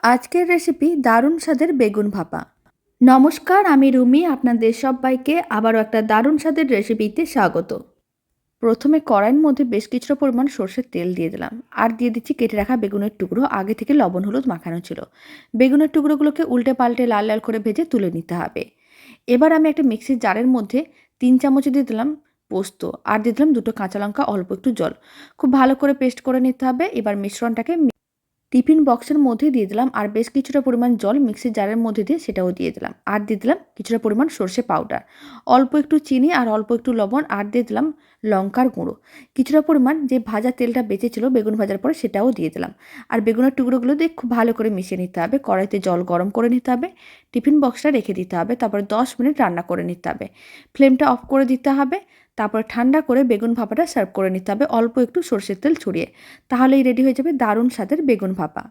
আজকের রেসিপি দারুণ স্বাদের বেগুন ভাপা। নমস্কার, আমি রুমি। আপনাদের সবাইকে আবারও একটা দারুণ স্বাদের রেসিপিতে স্বাগত। প্রথমে কড়াইয়ের মধ্যে বেশ কিছুটা পরিমাণ সরষের তেল দিয়ে দিলাম, আর দিয়ে দিচ্ছি কেটে রাখা বেগুনের টুকরো। আগে থেকে লবণ হলুদ মাখানো ছিল। বেগুনের টুকরোগুলোকে উল্টে পাল্টে লাল লাল করে ভেজে তুলে নিতে হবে। এবার আমি একটা মিক্সির জারের মধ্যে 3 চামচ দিয়ে দিলাম পোস্ত, আর দিয়ে দিলাম 2টো কাঁচা লঙ্কা, অল্প একটু জল। খুব ভালো করে পেস্ট করে নিতে হবে। এবার মিশ্রণটাকে টিফিন বক্সের মধ্যে দিয়ে দিলাম, আর বেশ কিছুটা পরিমাণ জল মিক্সির জারের মধ্যে দিয়ে সেটাও দিয়ে দিলাম, আর দিয়ে দিলাম কিছুটা পরিমাণ সর্ষে পাউডার, অল্প একটু চিনি আর অল্প একটু লবণ, আর দিয়ে দিলাম লঙ্কার গুঁড়ো। কিছুটা পরিমাণ যে ভাজা তেলটা বেঁচেছিল বেগুন ভাজার পরে সেটাও দিয়ে দিলাম, আর বেগুনের টুকরোগুলো দিয়ে খুব ভালো করে মিশিয়ে নিতে হবে। কড়াইতে জল গরম করে নিতে হবে, টিফিন বক্সটা রেখে দিতে হবে, তারপরে 10 মিনিট রান্না করে নিতে হবে। ফ্লেমটা অফ করে দিতে হবে। তারপরে ঠান্ডা করে বেগুন ভাপাটা সার্ভ করে নিতে হবে অল্প একটু সরষের তেল ছড়িয়ে। তাহলেই রেডি হয়ে যাবে দারুণ স্বাদের বেগুন ভাপা।